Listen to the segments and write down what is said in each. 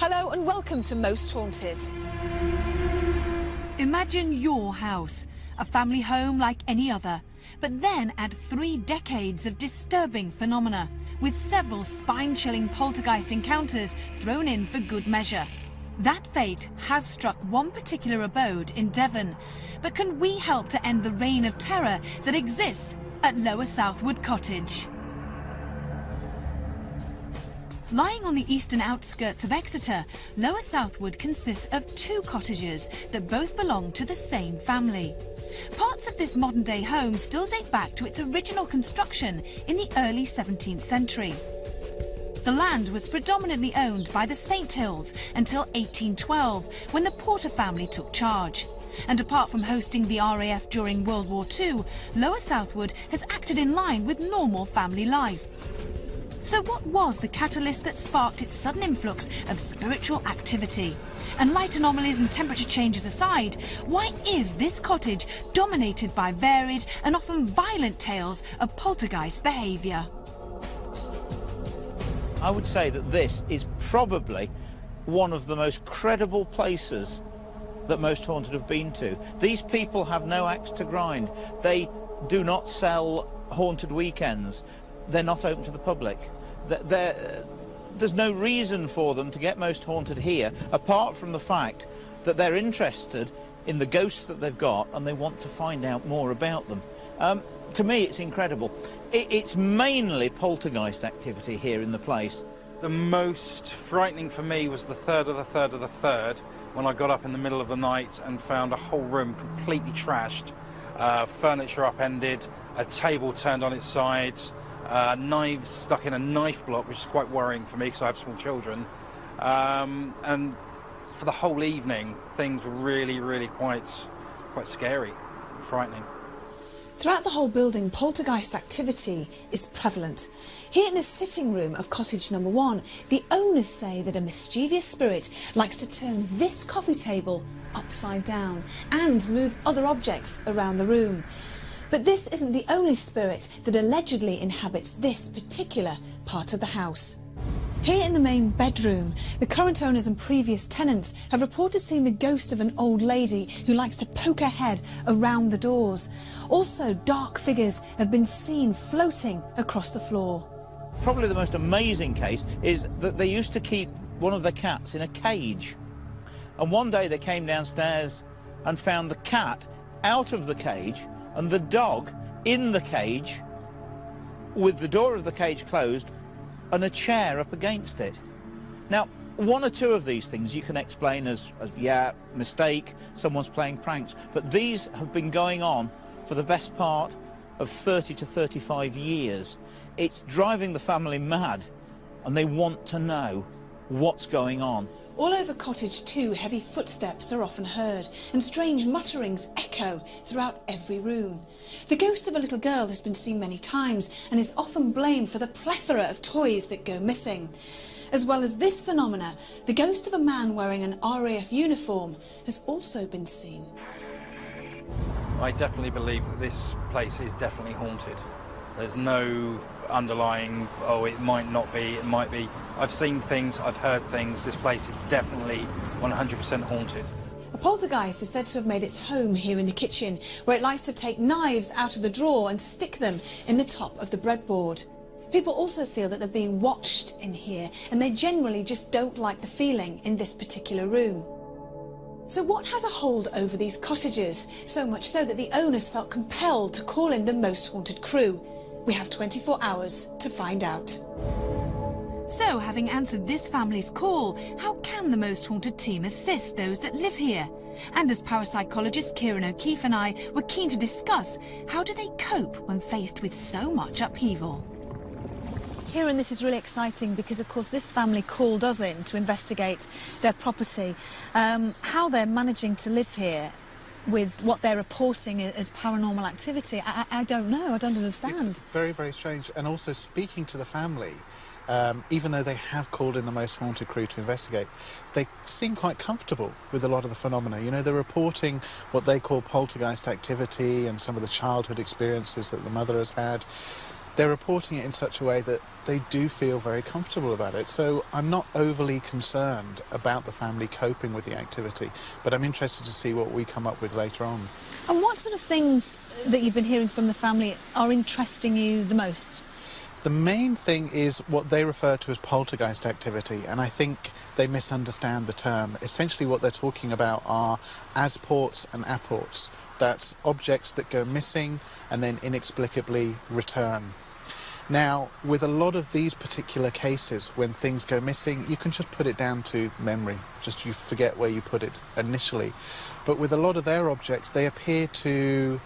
Hello and welcome to Most Haunted. Imagine your house, a family home like any other, but then add 3 decades of disturbing phenomena, with several spine-chilling poltergeist encounters thrown in for good measure. That fate has struck one particular abode in Devon, but can we help to end the reign of terror that exists at Lower Southward Cottage? Lying on the eastern outskirts of Exeter, Lower Southward consists of 2 cottages that both belong to the same family. Parts of this modern-day home still date back to its original construction in the early 17th century. The land was predominantly owned by the St Hills until 1812, when the Porter family took charge. And apart from hosting the RAF during World War II, Lower Southward has acted in line with normal family life. So what was the catalyst that sparked its sudden influx of spiritual activity? And light anomalies and temperature changes aside, why is this cottage dominated by varied and often violent tales of poltergeist behaviour? I would say that this is probably one of the most credible places that Most Haunted have been to. These people have no axe to grind. They do not sell haunted weekends. They're not open to the public. There's no reason for them to get Most Haunted here, apart from the fact that they're interested in the ghosts that they've got and they want to find out more about them. To me, it's incredible. It's mainly poltergeist activity here in the place. The most frightening for me was the third of the third of the third, when I got up in the middle of the night and found a whole room completely trashed, furniture upended, a table turned on its sides, knives stuck in a knife block, which is quite worrying for me because I have small children. And for the whole evening, things were really quite scary, frightening. Throughout the whole building, poltergeist activity is prevalent. Here in the sitting room of cottage number 1, the owners say that a mischievous spirit likes to turn this coffee table upside down and move other objects around the room. But this isn't the only spirit that allegedly inhabits this particular part of the house. Here in the main bedroom, the current owners and previous tenants have reported seeing the ghost of an old lady who likes to poke her head around the doors. Also, dark figures have been seen floating across the floor. Probably the most amazing case is that they used to keep one of their cats in a cage. And one day they came downstairs and found the cat out of the cage and the dog in the cage with the door of the cage closed and a chair up against it. Now, 1 or 2 of these things you can explain as yeah, mistake, someone's playing pranks, but these have been going on for the best part of 30 to 35 years. It's driving the family mad, and they want to know what's going on. All over Cottage 2, heavy footsteps are often heard, and strange mutterings echo throughout every room. The ghost of a little girl has been seen many times and is often blamed for the plethora of toys that go missing. As well as this phenomena, the ghost of a man wearing an RAF uniform has also been seen. I definitely believe that this place is definitely haunted. There's no underlying, oh, it might not be, it might be. I've seen things, I've heard things. This place is definitely 100% haunted. A poltergeist is said to have made its home here in the kitchen, where it likes to take knives out of the drawer and stick them in the top of the breadboard. People also feel that they're being watched in here, and they generally just don't like the feeling in this particular room. So what has a hold over these cottages? So much so that the owners felt compelled to call in the Most Haunted crew. We have 24 hours to find out. So, having answered this family's call, how can the Most Haunted team assist those that live here? And as parapsychologist Kieran O'Keefe and I were keen to discuss, how do they cope when faced with so much upheaval? Kieran, this is really exciting because, of course, this family called us in to investigate their property. How they're managing to live here with what they're reporting as paranormal activity, I don't know, I don't understand. It's very strange. And also, speaking to the family, even though they have called in the Most Haunted crew to investigate, they seem quite comfortable with a lot of the phenomena. You know, they're reporting what they call poltergeist activity and some of the childhood experiences that the mother has had. they're reporting it in such a way that they do feel very comfortable about it. So I'm not overly concerned about the family coping with the activity, but I'm interested to see what we come up with later on. And what sort of things that you've been hearing from the family are interesting you the most? The main thing is what they refer to as poltergeist activity, and I think they misunderstand the term. Essentially what they're talking about are asports and apports. That's objects that go missing and then inexplicably return. Now, with a lot of these particular cases, when things go missing, you can just put it down to memory. Just you forget where you put it initially. But with a lot of their objects, they appear to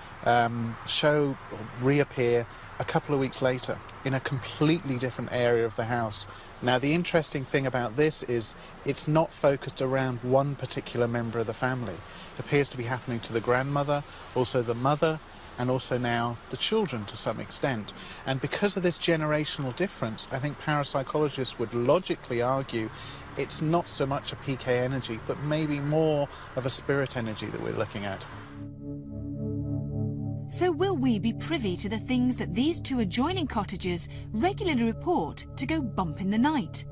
show or reappear a couple of weeks later in a completely different area of the house. Now, the interesting thing about this is it's not focused around one particular member of the family. It appears to be happening to the grandmother, also the mother, and also now the children to some extent. And because of this generational difference, I think parapsychologists would logically argue it's not so much a PK energy, but maybe more of a spirit energy that we're looking at. So will we be privy to the things that these two adjoining cottages regularly report to go bump in the night?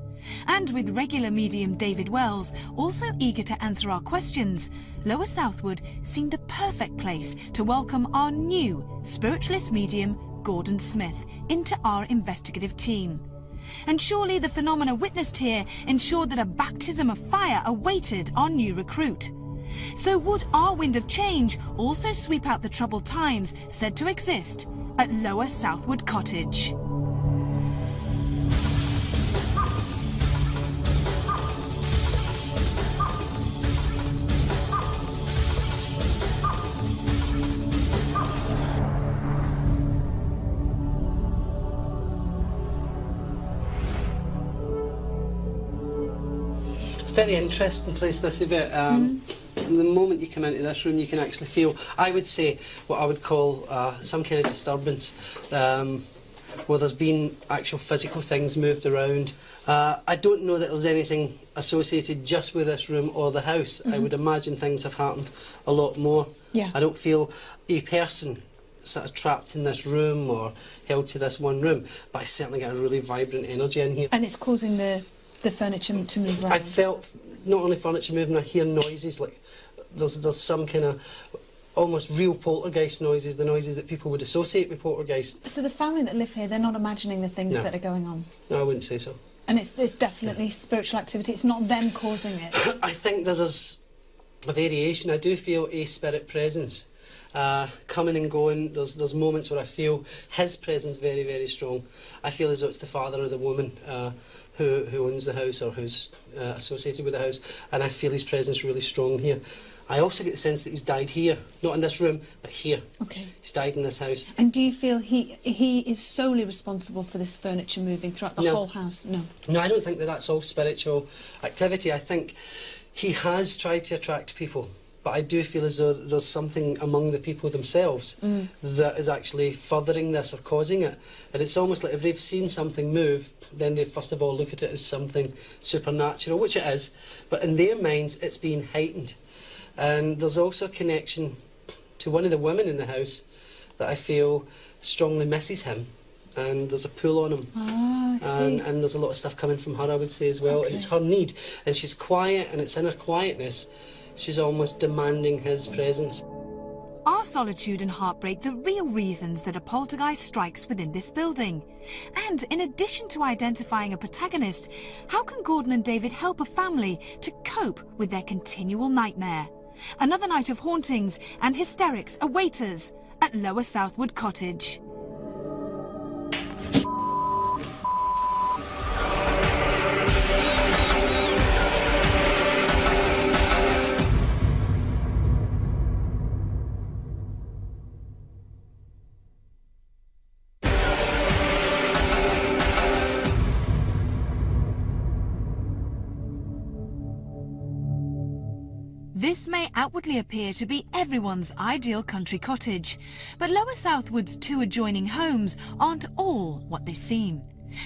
And with regular medium David Wells also eager to answer our questions, Lower Southward seemed the perfect place to welcome our new spiritualist medium, Gordon Smith, into our investigative team. And surely the phenomena witnessed here ensured that a baptism of fire awaited our new recruit. So would our wind of change also sweep out the troubled times said to exist at Lower Southward Cottage? It's a very interesting place, this event. The moment you come into this room, you can actually feel, I would say, what I would call some kind of disturbance, where there's been actual physical things moved around. I don't know that there's anything associated just with this room or the house. I would imagine things have happened a lot more. Yeah. I don't feel a person sort of trapped in this room or held to this one room, but I certainly get a really vibrant energy in here. And it's causing the furniture to move around? I felt not only furniture moving, I hear noises like there's some kind of almost real poltergeist noises, the noises that people would associate with poltergeist. So the family that live here, they're not imagining the things No. that are going on? No, I wouldn't say so. And it's definitely spiritual activity, it's not them causing it? I think that there's a variation. I do feel a spirit presence coming and going. There's moments where I feel his presence very, very strong. I feel as though it's the father of the woman who owns the house or who's associated with the house, and I feel his presence really strong here. I also get the sense that he's died here, not in this room, but here. Okay. He's died in this house. And do you feel he is solely responsible for this furniture moving throughout the No. whole house? No. No, I don't think that that's all spiritual activity. I think he has tried to attract people, but I do feel as though there's something among the people themselves that is actually furthering this or causing it. And it's almost like if they've seen something move, then they first of all look at it as something supernatural, which it is, but in their minds it's being heightened. And there's also a connection to one of the women in the house that I feel strongly misses him, and there's a pull on him. Ah, I see. And there's a lot of stuff coming from her, I would say, as well. Okay. And it's her need, and she's quiet, and it's in her quietness she's almost demanding his presence. Are solitude and heartbreak the real reasons that a poltergeist strikes within this building? And in addition to identifying a protagonist, how can Gordon and David help a family to cope with their continual nightmare? Another night of hauntings and hysterics await us at Lower Southward Cottage. This may outwardly appear to be everyone's ideal country cottage, but Lower Southward's two adjoining homes aren't all what they seem.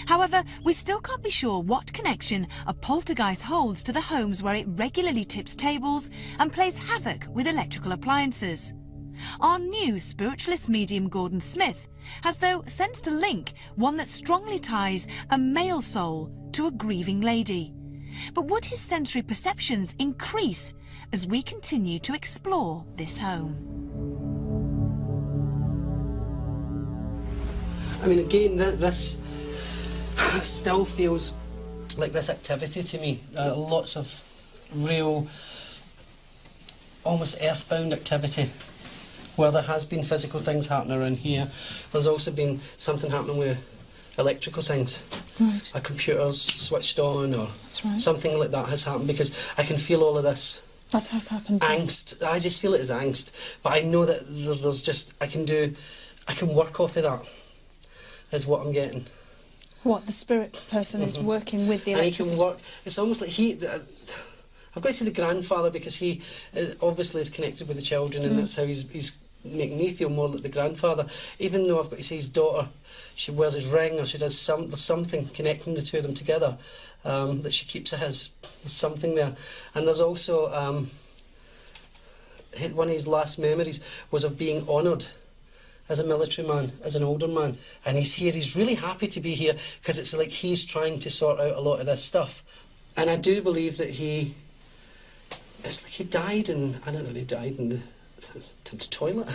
However, we still can't be sure what connection a poltergeist holds to the homes where it regularly tips tables and plays havoc with electrical appliances. Our new spiritualist medium Gordon Smith has, though, sensed a link, one that strongly ties a male soul to a grieving lady. But would his sensory perceptions increase as we continue to explore this home? I mean, again, this still feels like this activity to me. Lots of real, almost earthbound activity, where there has been physical things happening around here. There's also been something happening with electrical things. Right. A computer's switched on, or That's right. something like that has happened, because I can feel all of this That has happened too. angst. I just feel it as angst, but I know that there's just, I can work off of that, is what I'm getting. What, the spirit person is working with the And he electricity? can work, it's almost like I've got to say the grandfather, because he obviously is connected with the children, and that's how he's making me feel more like the grandfather. Even though I've got to say his daughter, she wears his ring, or she does there's something connecting the two of them together, that she keeps of his. There's something there. And there's also, one of his last memories was of being honoured as a military man, as an older man. And he's here, he's really happy to be here, because it's like he's trying to sort out a lot of this stuff. And I do believe that it's like he died I don't know if he died in the toilet.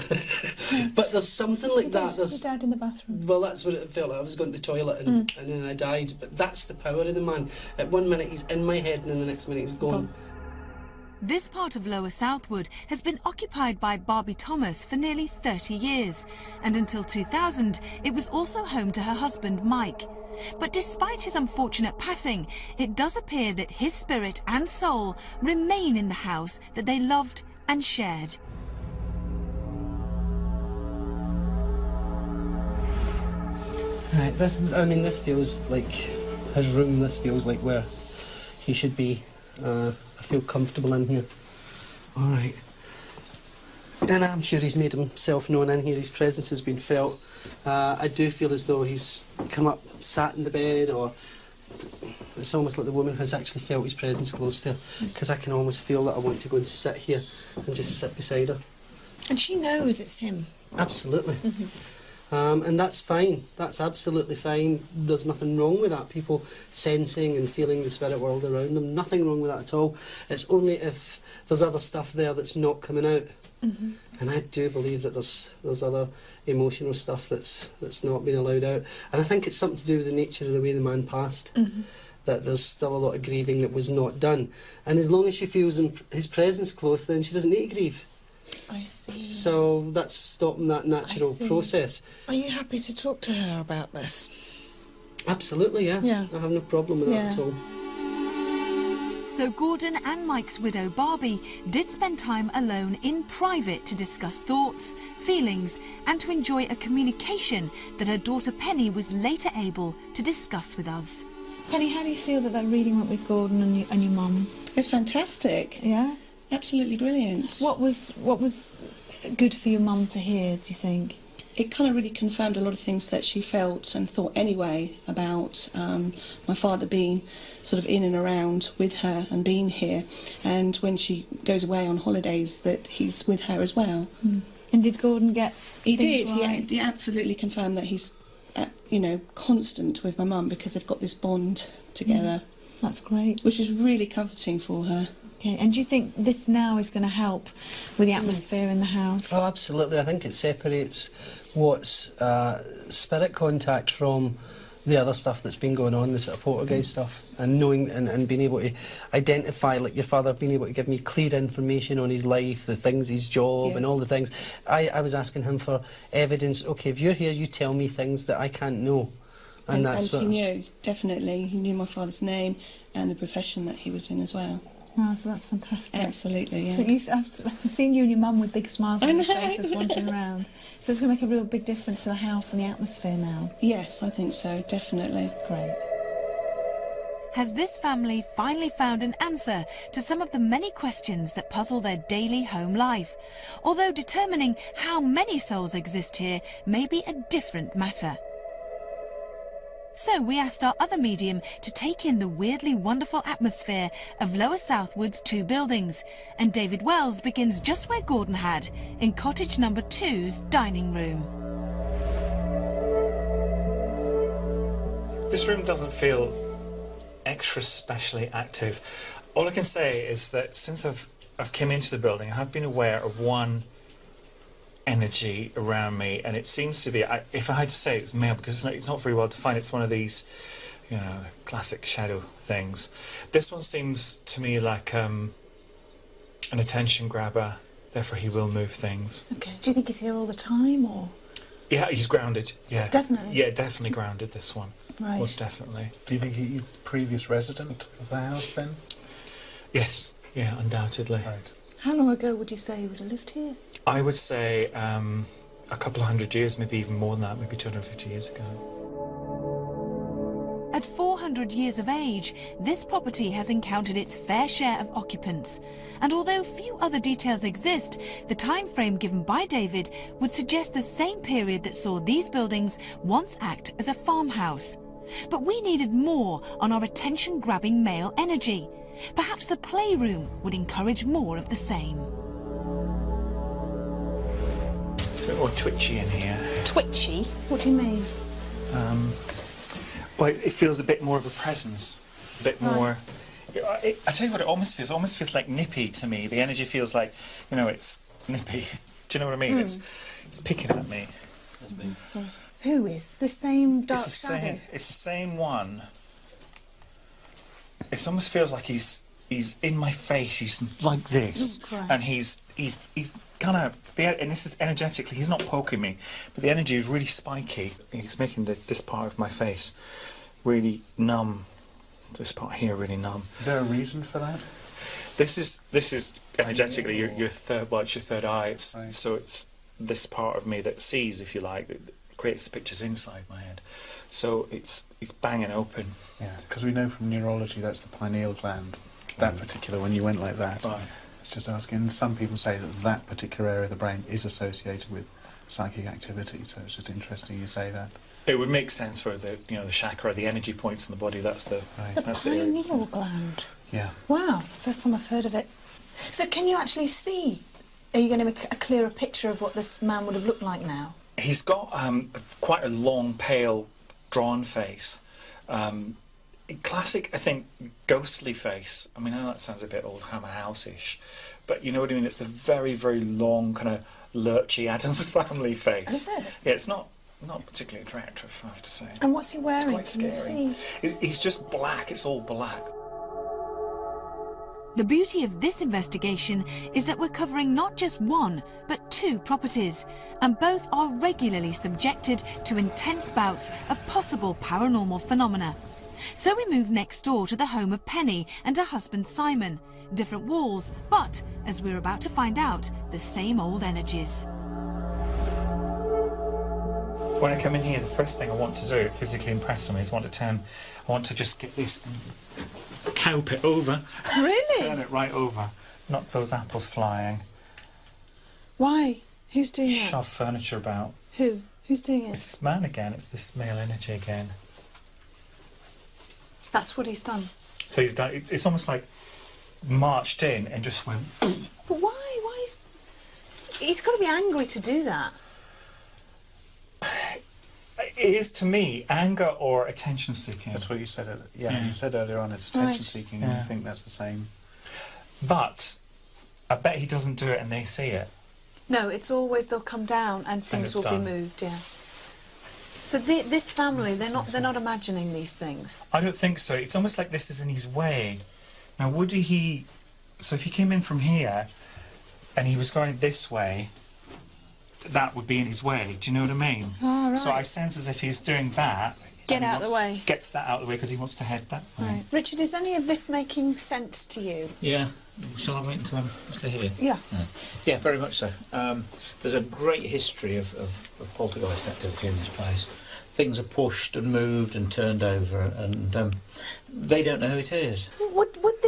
But there's something like that. He died in the bathroom. Well, that's what it felt like. I was going to the toilet and then I died. But that's the power of the man. At one minute he's in my head, and then the next minute he's gone. This part of Lower Southwood has been occupied by Barbie Thomas for nearly 30 years, and until 2000 it was also home to her husband Mike. But despite his unfortunate passing, it does appear that his spirit and soul remain in the house that they loved and shared. Right, this feels like his room. This feels like where he should be. I feel comfortable in here. All right. And I'm sure he's made himself known in here. His presence has been felt. I do feel as though he's come up, sat in the bed, or it's almost like the woman has actually felt his presence close to her, because I can almost feel that I want to go and sit here and just sit beside her. And she knows it's him. Absolutely. And that's fine. That's absolutely fine. There's nothing wrong with that. People sensing and feeling the spirit world around them. Nothing wrong with that at all. It's only if there's other stuff there that's not coming out. And I do believe that there's other emotional stuff that's not being allowed out. And I think it's something to do with the nature of the way the man passed. That there's still a lot of grieving that was not done. And as long as she feels his presence close, then she doesn't need to grieve. I see. So that's stopping that natural process. Are you happy to talk to her about this? Absolutely, yeah. Yeah. I have no problem with that at all. So Gordon and Mike's widow Barbie did spend time alone in private to discuss thoughts, feelings, and to enjoy a communication that her daughter Penny was later able to discuss with us. Penny, how do you feel that reading went with Gordon and your mum? It's fantastic. Yeah? Absolutely brilliant. What was good for your mum to hear, do you think? It kind of really confirmed a lot of things that she felt and thought anyway about my father being sort of in and around with her and being here, and when she goes away on holidays that he's with her as well. And did Gordon get He things did. right? He absolutely confirmed that he's constant with my mum, because they've got this bond together. That's great. Which is really comforting for her. Okay, and do you think this now is going to help with the atmosphere in the house? Oh, absolutely. I think it separates what's spirit contact from the other stuff that's been going on, the sort of poltergeist stuff, and knowing and being able to identify, like your father being able to give me clear information on his life, the things, his job, and all the things. I was asking him for evidence. Okay, if you're here, you tell me things that I can't know. And that's what he knew, definitely. He knew my father's name and the profession that he was in as well. Oh, so that's fantastic. Absolutely, yeah. So I've seen you and your mum with big smiles on I your know. faces wandering around. So it's going to make a real big difference to the house and the atmosphere now. Yes, I think so, definitely. Great. Has this family finally found an answer to some of the many questions that puzzle their daily home life? Although determining how many souls exist here may be a different matter. So we asked our other medium to take in the weirdly wonderful atmosphere of Lower Southwood's 2 buildings, and David Wells begins just where Gordon had, in cottage number 2's dining room. This room doesn't feel extra specially active. All I can say is that since I've come into the building, I have been aware of one energy around me, and it seems to be, if I had to say, it's male, because it's not very well defined. It's one of these, you know, classic shadow things. This one seems to me like an attention grabber, therefore he will move things. Okay. Do you think he's here all the time, or...? Yeah, he's grounded, yeah. Definitely? Yeah, definitely grounded, this one. Right. Most definitely. Do you think he's a previous resident of the house then? Yes, yeah, undoubtedly. Right. How long ago would you say he would have lived here? I would say a couple of hundred years, maybe even more than that, maybe 250 years ago. At 400 years of age, this property has encountered its fair share of occupants. And although few other details exist, the time frame given by David would suggest the same period that saw these buildings once act as a farmhouse. But we needed more on our attention-grabbing male energy. Perhaps the playroom would encourage more of the same. It's a bit more twitchy in here. Twitchy? What do you mean? Well, it feels a bit more of a presence, a bit more. I tell you what, it almost feels like nippy to me. The energy feels like, you know, it's nippy. Do you know what I mean? It's picking at me. So, who is the same dark shadow? It's the same one. It almost feels like he's in my face. He's like this, and he's kind of there. And this is energetically, he's not poking me, but the energy is really spiky. He's making this part of my face really numb. This part here really numb. Is there a reason for that? This is energetically your third. Well, it's your third eye. So it's this part of me that sees, if you like, that creates the pictures inside my head. So it's banging open. Yeah, because we know from neurology that's the pineal gland. That particular, when you went like that. Right. It's just asking. Some people say that particular area of the brain is associated with psychic activity. So it's just interesting you say that. It would make sense for the the chakra, the energy points in the body. That's the The that's the area. pineal gland. Yeah. Wow, it's the first time I've heard of it. So can you actually see? Are you going to make a clearer picture of what this man would have looked like now? He's got quite a long, pale, drawn face. Classic, I think, ghostly face. I mean, I know that sounds a bit old Hammer House-ish, but you know what I mean? It's a very, very long, kind of lurchy Addams Family face. Is it? Yeah, it's not particularly attractive, I have to say. And what's he wearing? Quite Can you scary. see? He's just black, it's all black. The beauty of this investigation is that we're covering not just one, but 2 properties, and both are regularly subjected to intense bouts of possible paranormal phenomena. So we move next door to the home of Penny and her husband Simon. Different walls, but, as we're about to find out, the same old energies. When I come in here, the first thing I want to do, physically impressed on me, is I want to just get this and cowp it over. Really? Turn it right over. Knock those apples flying. Why? Who's doing that? Shove furniture about. Who? Who's doing It's it? this man again, it's this male energy again. That's what he's done. So he's done, it's almost like marched in and just went. But why? Why is... He's got to be angry to do that. It is to me anger or attention seeking. That's what you said. Yeah. You said earlier on it's attention Right. seeking, and Yeah. you think that's the same. But I bet he doesn't do it and they see it. No, it's always they'll come down and things it's will done. be moved. Yeah. So this family, That's the they're not imagining these things. I don't think so. It's almost like this is in his way. Now, would he... So if he came in from here and he was going this way, that would be in his way. Do you know what I mean? Oh, right. So I sense as if he's doing that... Get and he out of the way. Gets that out of the way because he wants to head that way. Right. Richard, is any of this making sense to you? Yeah. Shall I wait until I'm still here? Yeah. Yeah, very much so. There's a great history of poltergeist activity in this place. Things are pushed and moved and turned over, and they don't know who it is. Would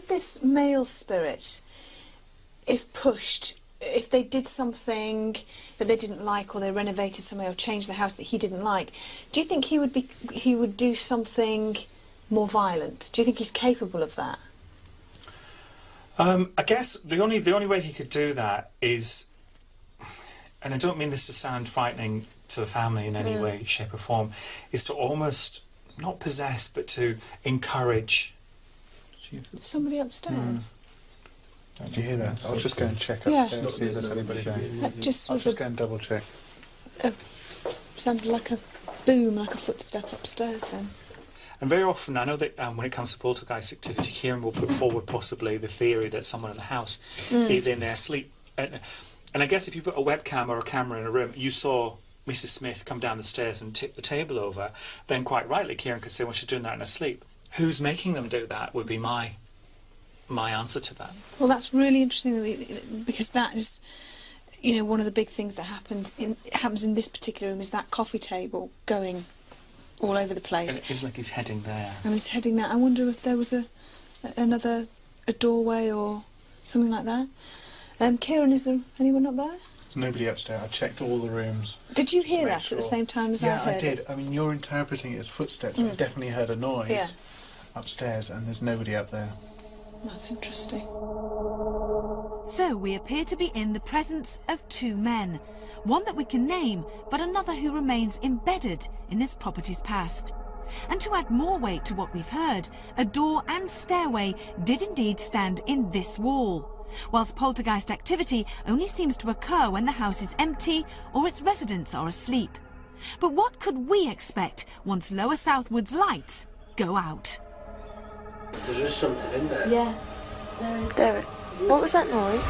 this male spirit, if pushed, if they did something that they didn't like, or they renovated somewhere or changed the house that he didn't like, do you think he would do something more violent? Do you think he's capable of that? I guess the only way he could do that is, and I don't mean this to sound frightening to the family in any way, shape or form, is to almost not possess but to encourage. Somebody upstairs. Did you hear that? I'll just go and check Yeah. upstairs and see if there's anybody going. That just I'll was just go and double check. sounded like a boom, like a footstep upstairs then. And very often, I know that when it comes to poltergeist activity, Kieran will put forward possibly the theory that someone in the house is in their sleep. And I guess if you put a webcam or a camera in a room, you saw Mrs. Smith come down the stairs and tip the table over, then quite rightly Kieran could say, well, she's doing that in her sleep. Who's making them do that would be my answer to that. Well, that's really interesting, because that is, you know, one of the big things that happens in this particular room is that coffee table going all over the place. And it feels like he's heading there. And he's heading there. I wonder if there was a doorway or something like that. Kieran, is there anyone up there? There's nobody upstairs. I checked all the rooms. Did you just to hear make that sure. at the same time as I Yeah, heard I did. it? I mean, you're interpreting it as footsteps. I definitely heard a noise upstairs, and there's nobody up there. That's interesting. So we appear to be in the presence of two men, one that we can name, but another who remains embedded in this property's past. And to add more weight to what we've heard, a door and stairway did indeed stand in this wall, whilst poltergeist activity only seems to occur when the house is empty or its residents are asleep. But what could we expect once Lower Southwood's lights go out? There's just something in there. Yeah, there. What was that noise?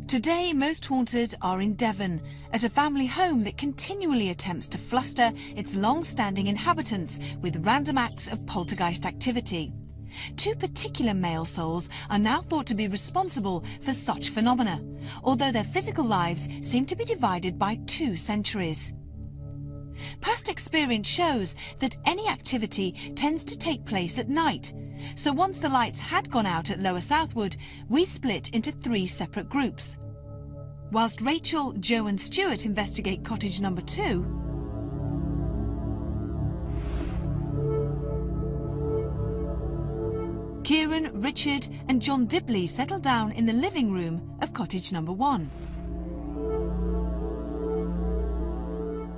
Today, most haunted are in Devon, at a family home that continually attempts to fluster its long-standing inhabitants with random acts of poltergeist activity. Two particular male souls are now thought to be responsible for such phenomena, although their physical lives seem to be divided by 2 centuries. Past experience shows that any activity tends to take place at night, so once the lights had gone out at Lower Southwood, we split into 3 separate groups. Whilst Rachel, Joe and Stuart investigate cottage number 2, Kieran, Richard and John Dibley settle down in the living room of cottage number 1.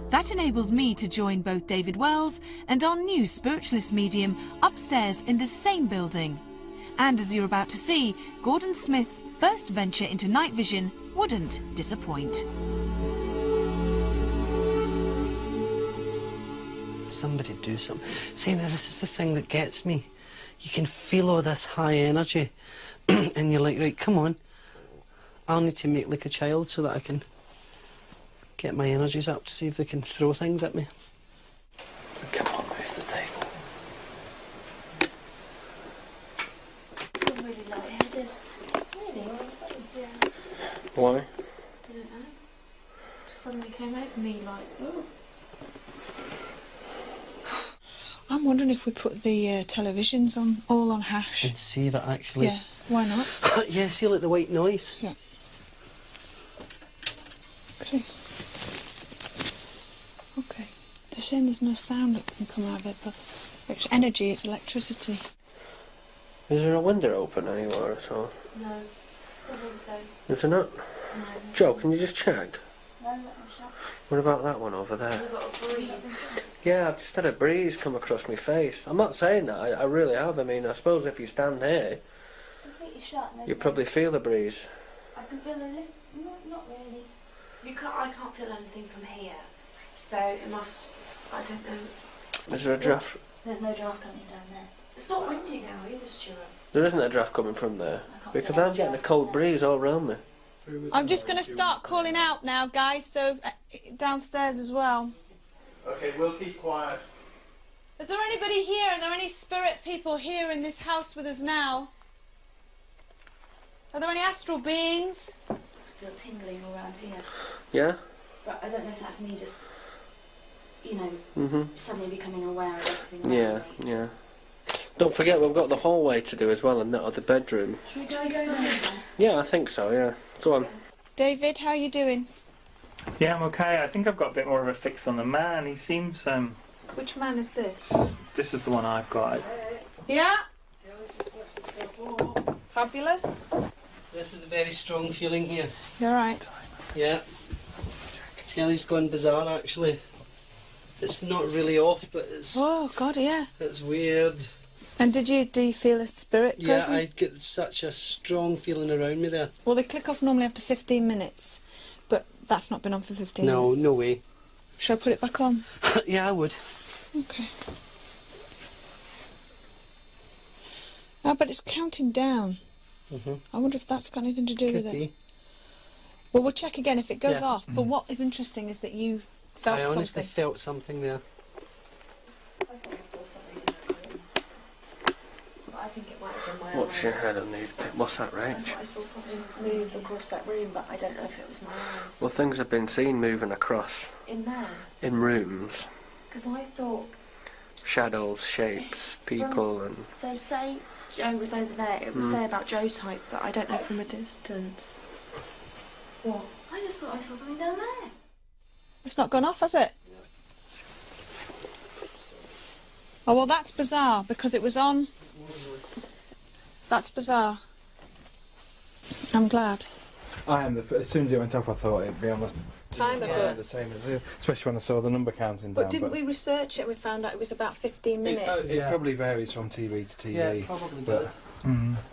That enables me to join both David Wells and our new spiritualist medium upstairs in the same building. And as you're about to see, Gordon Smith's first venture into night vision wouldn't disappoint. Somebody do something. See, now this is the thing that gets me. You can feel all this high energy and you're like, right, come on. I'll need to make like a child so that I can get my energies up to see if they can throw things at me. Come on, move the table. I'm really lightheaded. Really? Yeah. Why? I don't know. Just suddenly came over me like, oh. I'm wondering if we put the televisions on all on hash. And see if it actually... Yeah, why not? Yeah, see like the white noise? Yeah. Okay. Okay. The shame there's no sound that can come out of it, but it's energy, it's electricity. Is there a window open anywhere at all? No, I think so. Is there not? No. Joe, can you just check? No, let me shut. What about that one over there? We've got a breeze. Yeah, I've just had a breeze come across my face. I'm not saying that, I really have. I mean, I suppose if you stand here, Completely shut. And you probably feel the breeze. I can feel a little. Not really. I can't feel anything from here. So it must. I don't know. Is there a draft? There's no draft coming down there. It's not windy now either, Stuart. There isn't a draft coming from there. I can't Because feel I'm any getting a draft. cold breeze all around me. I'm just going to start calling out now, guys, so downstairs as well. Okay, we'll keep quiet. Is there anybody here? Are there any spirit people here in this house with us now? Are there any astral beings? I feel tingling all around here. Yeah? But I don't know if that's me just, you know, suddenly becoming aware of everything Yeah, around me. yeah. Don't forget we've got the hallway to do as well and that other bedroom. Should we go down there? Yeah, I think so, yeah. Go on. David, how are you doing? Yeah, I'm okay. I think I've got a bit more of a fix on the man. He seems, Which man is this? this is the one I've got. Yeah? Fabulous. This is a very strong feeling here. You're right. Yeah. Telly's gone bizarre actually. It's not really off, but it's Oh, God, yeah. it's weird. And do you feel a spirit Yeah, present? I get such a strong feeling around me there. Well, they click off normally after 15 minutes, but that's not been on for 15 No, minutes. no way. Shall I put it back on? Yeah, I would. Okay. Oh, but it's counting down. I wonder if that's got anything to do Could with it. be. Well, we'll check again if it goes Yeah. off. But what is interesting is that you felt I honestly something. felt something there. I thought I saw something in that room. But I think it might have been my What's eyes. your head on these bits? What's that, I Rach? thought I saw something move across that room, but I don't know if it was my eyes. Well, things have been seen moving across In there. in rooms. Because I thought, Shadows, shapes, people and... so say Joe was over there, it would say about Joe's height, but I don't know from a distance. What? I just thought I saw something down there. It's not gone off, has it? Oh, well, that's bizarre, because it was on. That's bizarre. I'm glad. I am. As soon as it went up, I thought it'd be on the Time the same as you, especially when I saw the number counting down. But didn't we research it and we found out it was about 15 minutes? It probably varies from TV to TV. Yeah, it probably but- does.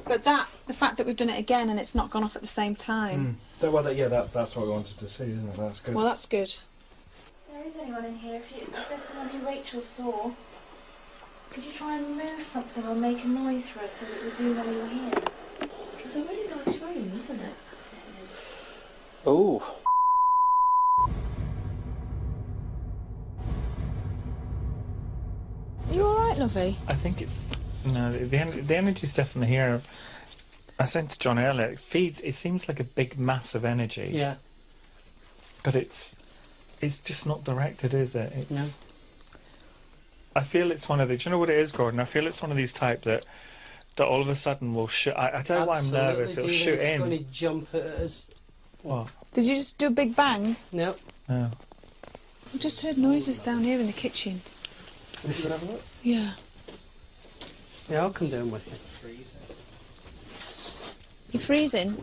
But the fact that we've done it again and it's not gone off at the same time, That's what we wanted to see, isn't it? That's good. well, that's good. If there is anyone in here, if there's someone who Rachel saw, could you try and move something or make a noise for us so that we do know you're here? It's a really nice room, isn't it? It is. Oh. You alright, lovey? I think the energy's definitely here. I said to John earlier, it seems like a big mass of energy. Yeah. But it's just not directed, is it? It's, No. I feel it's one of the... Do you know what it is, Gordon? I feel it's one of these type that all of a sudden will shoot... I tell you why I'm nervous. It'll David, shoot it's in. going to jump at us. What? Did you just do a big bang? No. No. I just heard noises down here in the kitchen. You can have a look. Yeah. Yeah, I'll come down with you. You're freezing?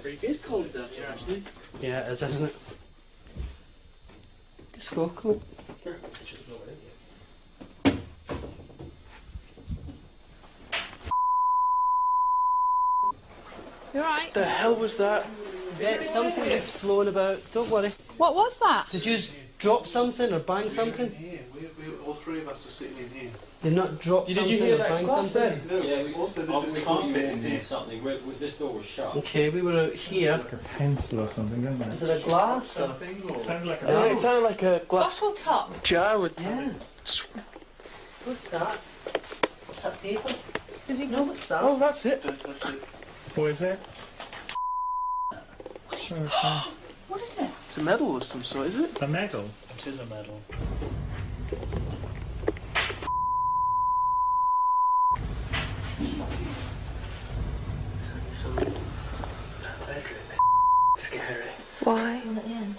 It's cold down here, actually. Yeah, it is, isn't it? Just go, come on. You alright? The hell was that? Yeah, something is flowing about. Don't worry. What was that? Did you drop something or bang something? Here, all three of us are sitting in here. Did not drop something or bang something? No, Yeah, we also this obviously is thought carpet you in here. did something. This door was shut. Okay, we were out here. Like a pencil or something, don't Is it a glass? Or? Something or Sounded like Yeah, it sounded like a glass Bottle top. jar with... Yeah. What's that? That paper? Did you know what's that? Oh, that's it. What is it? What is it? What is it? It's a medal of some sort, is it? A medal. It is a medal. Scary. Why? One at the end.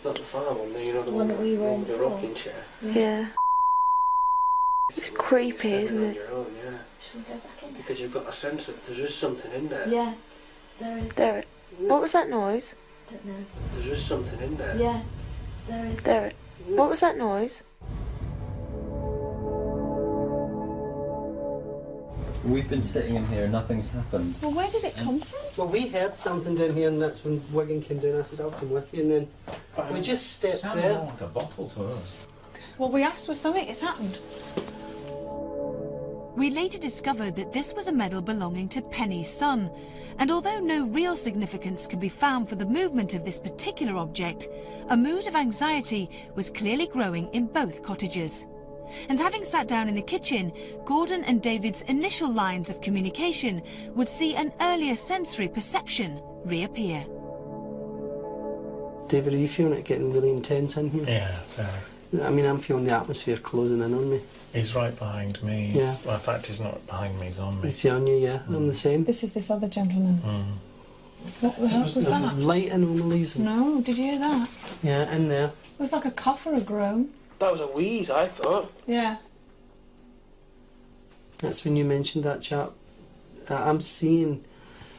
Not the far one, you know, the One that we were in with the before. rocking chair. Yeah. It's creepy, isn't On it? your own, yeah. Should we go back in? Because you've got a sense that there is something in there. Yeah. There is. There. What was that noise? Don't know. There is something in there. Yeah. There is. There. What was that noise? We've been sitting in here, nothing's happened. Well, where did it come from? Well, we heard something down here, and that's when Wiggin came down. I said, I'll come with you. And then we just stepped there. Like a bottle to us. Well, we asked for something. It's happened. We later discovered that this was a medal belonging to Penny's son, and although no real significance can be found for the movement of this particular object, a mood of anxiety was clearly growing in both cottages. And having sat down in the kitchen, Gordon and David's initial lines of communication would see an earlier sensory perception reappear. David, are you feeling it getting really intense in here? Yeah, very. I mean, I'm feeling the atmosphere closing in on me. He's right behind me. Yeah. Well, in fact, he's not behind me, he's on me. Is he on you? Yeah, I'm the same. This is this other gentleman. What the hell was There's that? light anomalies. No, did you hear that? Yeah, in there. It was like a cough or a groan. That was a wheeze, I thought. Yeah. That's when you mentioned that, chap. I'm seeing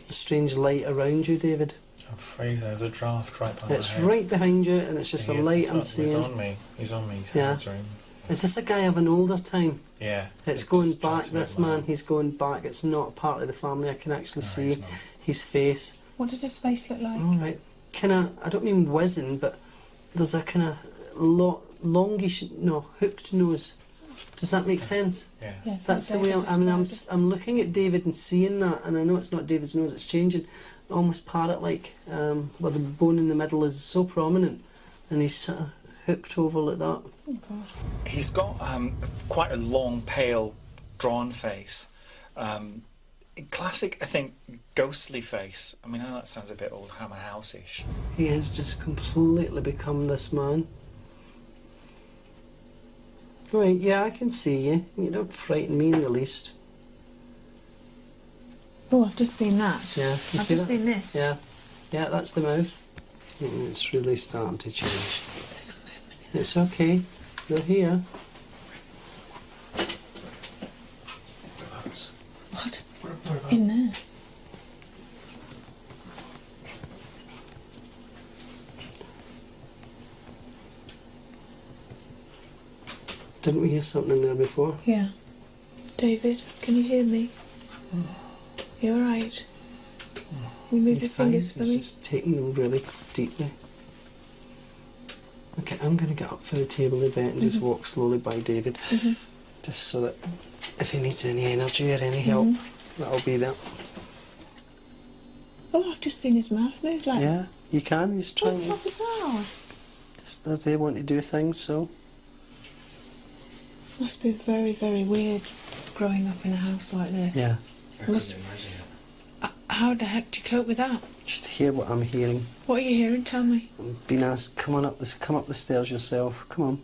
a strange light around you, David. I'm freezing. There's a draft right by It's my head. right behind you, and it's just a light I'm seeing. He's on me. He's on me. His Yeah. hands are in. Is this a guy of an older time? Yeah. It's it going just back, jumps a bit this low. man, he's going back. It's not part of the family. I can actually No, see he's not. his face. What does his face look like? All right. Kind of, I don't mean wizened, but there's a kind of longish, no, hooked nose. Does that make sense? Yeah. Yes, That's the way I'm looking at David and seeing that, and I know it's not David's nose, it's changing, almost parrot-like, where the bone in the middle is so prominent, and he's sort of hooked over like that. Oh, God. He's got quite a long, pale, drawn face. Classic, I think, ghostly face. I mean, I know that sounds a bit old Hammer House-ish. He has just completely become this man. Right, yeah, I can see you. You don't frighten me in the least. Oh, I've just seen that. Yeah, you I've see just that? seen this. Yeah, yeah, that's the mouth. It's really starting to change. There's some movement in It's okay. They're here. What? In there. Didn't we hear something in there before? Yeah. David, can you hear me? You alright? You move your He's fine. fingers for He's me? just taking them really deeply. Okay, I'm going to get up for the table a bit and just walk slowly by David. Just so that if he needs any energy or any help, that'll be there. Oh, I've just seen his mouth move like Yeah, you can. He's trying That's not bizarre. just that they want to do things, so. Must be very, very weird growing up in a house like this. Yeah. Must... How the heck do you cope with that? Just hear what I'm hearing. What are you hearing? Tell me. I'm being asked, come up the stairs yourself. Come on.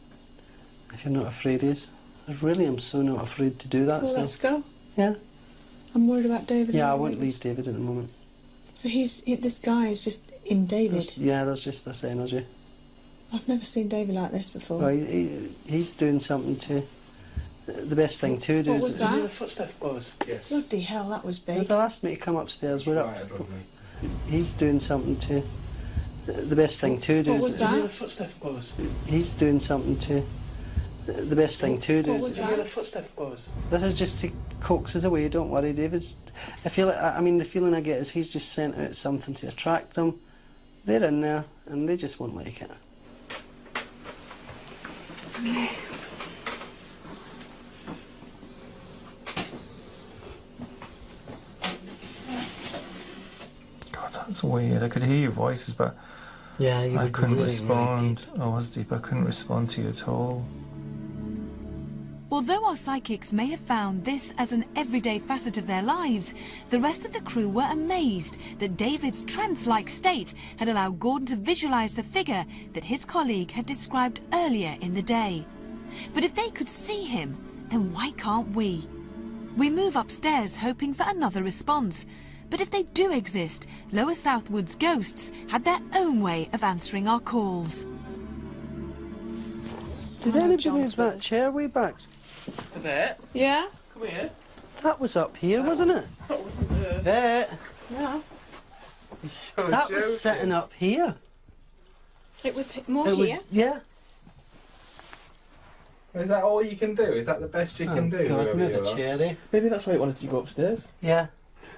If you're not afraid, is. I really am so not afraid to do that. Well, so. let's go. Yeah. I'm worried about David. Yeah, I and won't everything. leave David at the moment. So this guy is just in David. There's just this energy. I've never seen David like this before. Well, he's doing something to. The best thing to do What is. was that? is- The footstep was. Yes. Bloody hell, that was big. They've asked me to come upstairs. We're up. He's doing something to. The best thing to do What is. was that? The footstep was. He's doing something to. The best thing to do What is. was that? The footstep was. This is just to coax us away. Don't worry, David's. I feel like. I mean, the feeling I get is he's just sent out something to attract them. They're in there, and they just won't like it. Okay. God, that's weird. I could hear your voices, but Yeah, you I would couldn't really, respond. I was deep. I couldn't respond to you at all. Although our psychics may have found this as an everyday facet of their lives, the rest of the crew were amazed that David's trance-like state had allowed Gordon to visualise the figure that his colleague had described earlier in the day. But if they could see him, then why can't we? We move upstairs hoping for another response. But if they do exist, Lower Southwood's ghosts had their own way of answering our calls. Did anybody move that chair way back? There. Yeah? Come here. That was up here, wasn't it? That wasn't there. There. Yeah. That was sitting up here. It was more It was. here. Yeah. Is that all you can do? Is that the best you can do? God, wherever move you a are? chair, eh? Maybe that's why it wanted to go upstairs. Yeah.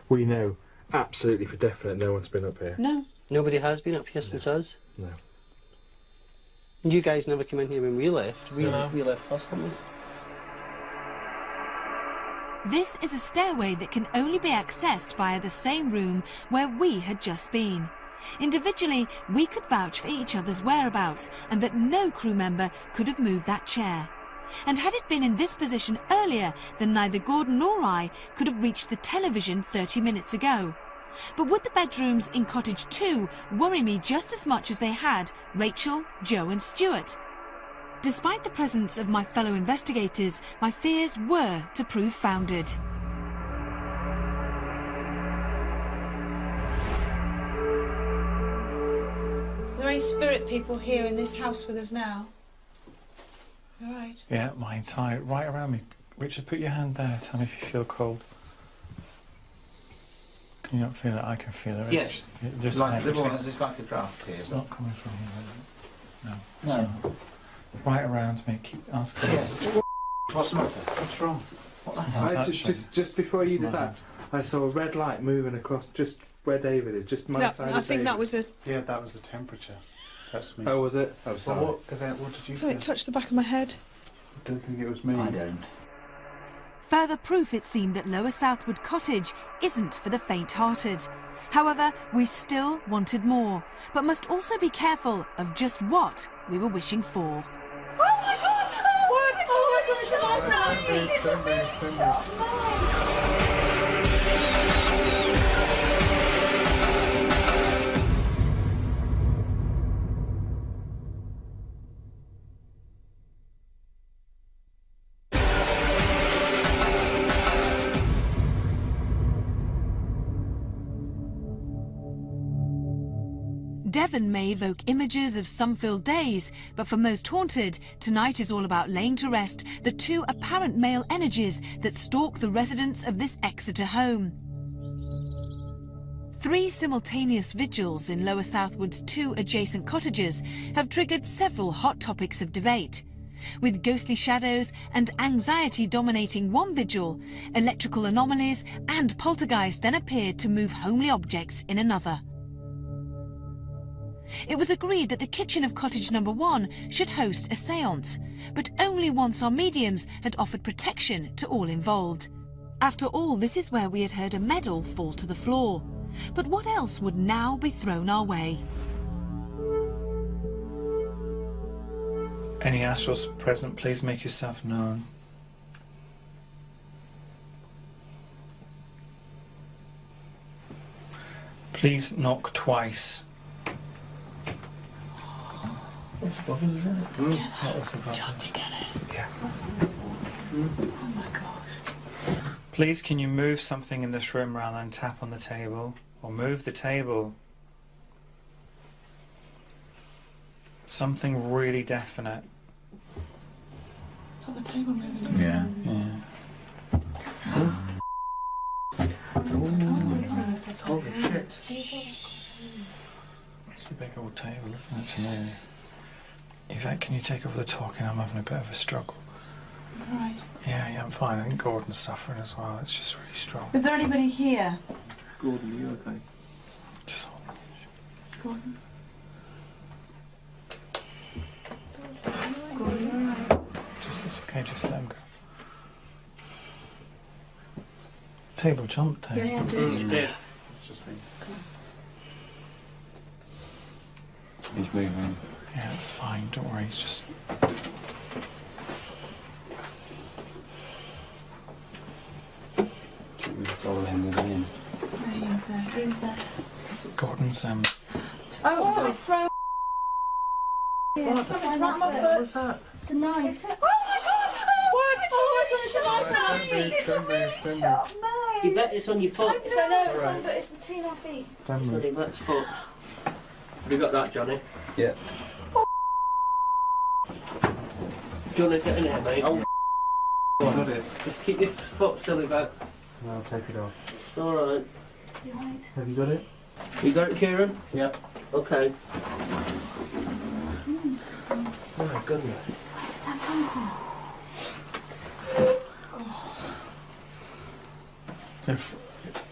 We know absolutely for definite no one's been up here. No. Nobody has been up here since us. No. You guys never came in here when we left. We left first, didn't we? This is a stairway that can only be accessed via the same room where we had just been. Individually, we could vouch for each other's whereabouts and that no crew member could have moved that chair. And had it been in this position earlier, then neither Gordon nor I could have reached the television 30 minutes ago. But would the bedrooms in Cottage 2 worry me just as much as they had Rachel, Joe and Stuart? Despite the presence of my fellow investigators, my fears were to prove founded. Are there any spirit people here in this house with us now? All right. Yeah, right around me. Richard, put your hand there. Tell me if you feel cold. Can you not feel it? I can feel it. Yes. Just It's like a draft here. It's not coming from here, is it? No. No. So, right around me. Keep asking. Yes. What's the matter? What's wrong? What the hell? Just before It's you did my that, hand. I saw a red light moving across just where David is, just my side of I think that David. was a... Yeah, that was the temperature. That's me. Oh, was it? Oh, Well, sorry. what did you Something feel? touched the back of my head. I don't think it was me. I don't. Further proof it seemed that Lower Southwood Cottage isn't for the faint-hearted. However, we still wanted more, but must also be careful of just what we were wishing for. Oh my god! What? Oh my god, it's a really sharp knife! Devon may evoke images of sun-filled days, but for most haunted, tonight is all about laying to rest the two apparent male energies that stalk the residents of this Exeter home. 3 simultaneous vigils in Lower Southwood's 2 adjacent cottages have triggered several hot topics of debate. With ghostly shadows and anxiety dominating one vigil, electrical anomalies and poltergeists then appeared to move homely objects in another. It was agreed that the kitchen of Cottage number 1 should host a séance, but only once our mediums had offered protection to all involved. After all, this is where we had heard a medal fall to the floor. But what else would now be thrown our way? Any astrals present, please make yourself known. Please knock twice. That's above us, isn't it? That was above us. Yeah. Oh my gosh. Please, can you move something in this room rather than tap on the table? Or move the table. Something really definite. It's on the table, maybe. Yeah. Yeah. Holy shit. It's a big old table, isn't it, to me? In fact, can you take over the talking? I'm having a bit of a struggle. All right. Yeah, I'm fine. I think Gordon's suffering as well. It's just really strong. Is there anybody here? Gordon, are you okay? Just hold on. Gordon? It's okay, just let him go. Table jump, table. Yes, it is. It's just me. He's moving. Yeah, it's fine. Don't worry. It's just. Should we follow him within? Who's there? Who's there? Gordon's Oh, so it's thrown. Yeah, something's right on my foot. It's a knife. Oh my god! What? Oh my god, it's a knife! It's a really sharp knife! You bet it's on your foot. It's I know it's on, but it's between our feet. Bloody that's foot. Have you got that, Johnny? Yeah. Johnny, get in here, mate. Oh. Got it. Just keep your foot still about. No, I'll take it off. It's alright. Have you got it? You got it, Kieran? Yeah. Okay. Oh my goodness. Where's that coming from?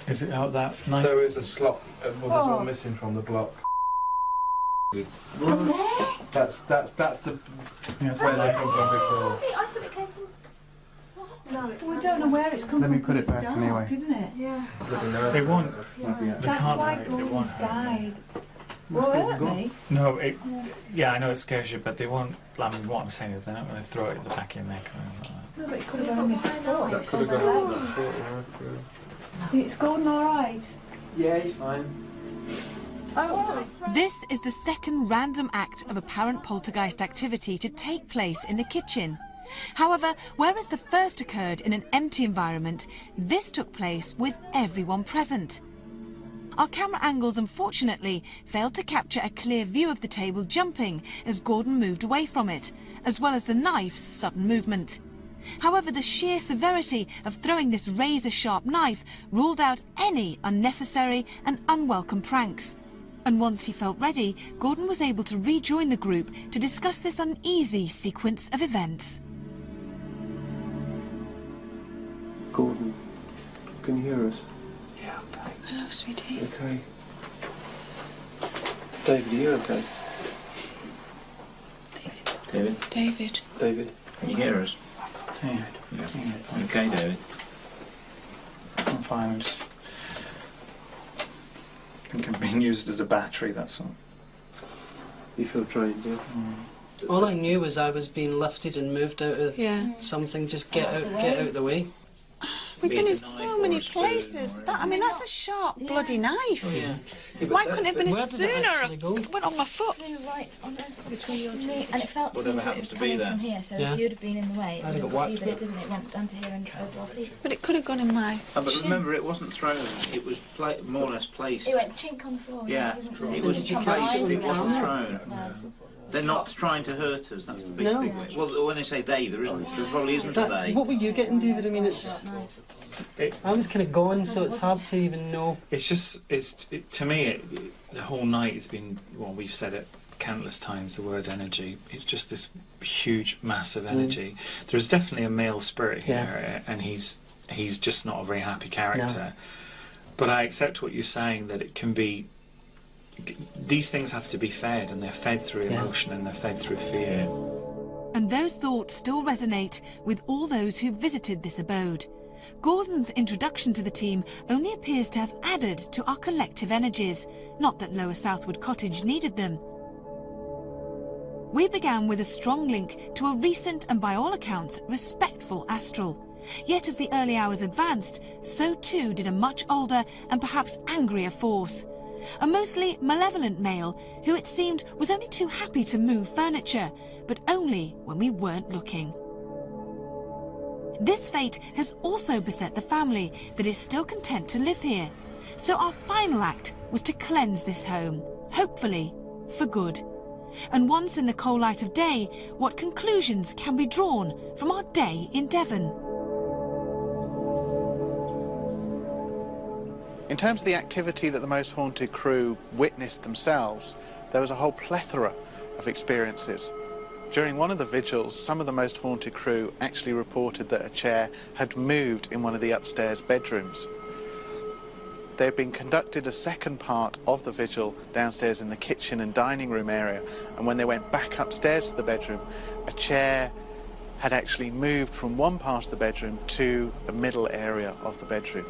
Is it out that knife? There is a slot. Well, there's one missing from the block. From there? That's the Yeah, it's where that they knife. come from before. I thought it came from. No, it's We not. don't know where it's come Let from. me put it 'cause back it's dark, anyway. Isn't it? Yeah. They won't. Yeah. They That's can't why hide. They won't Gordon's hide. died. Will it hurt me? No, yeah, I know it scares you, but they won't. I mean, what I'm saying is they're not going to throw it at the back of your neck or anything like that. No, but it could have gone on my foot. That could have gone on that foot, yeah. It's Gordon all right? Yeah, he's fine. This is the second random act of apparent poltergeist activity to take place in the kitchen. However, whereas the first occurred in an empty environment, this took place with everyone present. Our camera angles, unfortunately, failed to capture a clear view of the table jumping as Gordon moved away from it, as well as the knife's sudden movement. However, the sheer severity of throwing this razor-sharp knife ruled out any unnecessary and unwelcome pranks. And once he felt ready, Gordon was able to rejoin the group to discuss this uneasy sequence of events. Gordon, can you hear us? Yeah, okay. Hello, sweetie. Okay. David, are you okay? David? David. David? Can you hear us? Yeah. Yeah. Okay, David. I'm fine. I think I'm being used as a battery, that's all. You feel drained, yeah? All I knew was I was being lifted and moved out of something. Just get out the way. We've been in so many places. I mean, that's a sharp, bloody knife. Yeah. Why couldn't it have been a Where did it spoon actually go? or it went on my foot? Flew right on between your two, and it felt to me Whatever as if it happens was to be coming there. from here. So Yeah. if you'd have been in the way, it I'd would have have got got you, whacked but it with didn't. It went down to here and over our feet. But it could have gone in my But shin. remember, it wasn't thrown. It was more or less placed. It went chink on the floor. Yeah, It didn't it was didn't come placed. alive It wasn't again. thrown. No. They're not trying to hurt us. That's the big No. thing. Well, when they say they, there isn't. There probably isn't a they. What were you getting, David? I mean, it's. I was kind of gone, so it's hard to even know. It's just, to me, the whole night has been, well, we've said it countless times, the word energy. It's just this huge, massive energy. There's definitely a male spirit here, and he's just not a very happy character. No. But I accept what you're saying, that it can be, these things have to be fed, and they're fed through emotion, and they're fed through fear. And those thoughts still resonate with all those who visited this abode. Gordon's introduction to the team only appears to have added to our collective energies, not that Lower Southward Cottage needed them. We began with a strong link to a recent and by all accounts respectful astral. Yet as the early hours advanced, so too did a much older and perhaps angrier force. A mostly malevolent male who it seemed was only too happy to move furniture, but only when we weren't looking. This fate has also beset the family that is still content to live here. So our final act was to cleanse this home, hopefully for good. And once in the cold light of day, what conclusions can be drawn from our day in Devon? In terms of the activity that the Most Haunted crew witnessed themselves, there was a whole plethora of experiences. During one of the vigils, some of the Most Haunted crew actually reported that a chair had moved in one of the upstairs bedrooms. They had been conducted a second part of the vigil downstairs in the kitchen and dining room area, and when they went back upstairs to the bedroom, a chair had actually moved from one part of the bedroom to the middle area of the bedroom.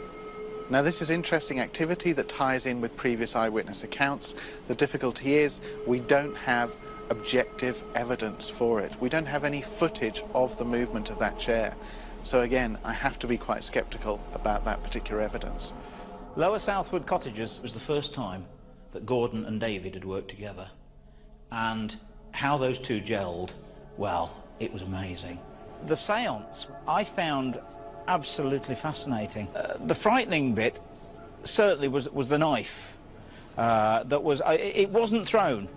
Now, this is interesting activity that ties in with previous eyewitness accounts. The difficulty is we don't have objective evidence for it. We don't have any footage of the movement of that chair. So again, I have to be quite sceptical about that particular evidence. Lower Southward Cottages was the first time that Gordon and David had worked together. And how those two gelled, well, it was amazing. The séance I found absolutely fascinating. The frightening bit certainly was the knife. It wasn't thrown.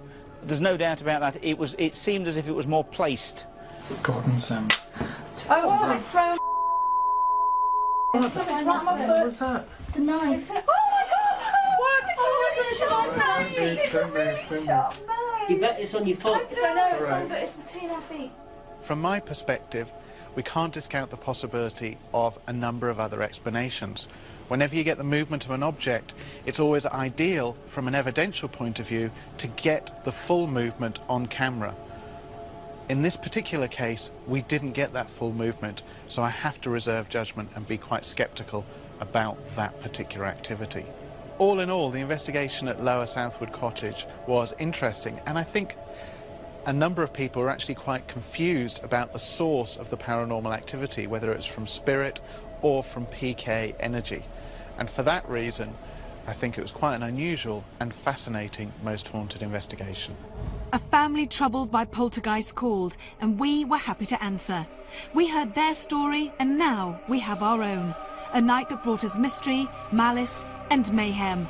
There's no doubt about that. It seemed as if it was more placed. Gordon's Oh, it's thrown. Something's right on my foot. It's a knife. Oh my god! What? It's a really sharp knife. It's a really sharp knife. You bet it's on your foot. I know it's on, but it's between our feet. From my perspective, we can't discount the possibility of a number of other explanations. Whenever you get the movement of an object, it's always ideal from an evidential point of view to get the full movement on camera. In this particular case, we didn't get that full movement, so I have to reserve judgment and be quite sceptical about that particular activity. all in all, the investigation at Lower Southward Cottage was interesting, and I think a number of people are actually quite confused about the source of the paranormal activity, whether it's from spirit or from PK energy. And for that reason, I think it was quite an unusual and fascinating Most Haunted investigation. A family troubled by poltergeist called, and we were happy to answer. We heard their story, and now we have our own. A night that brought us mystery, malice, and mayhem.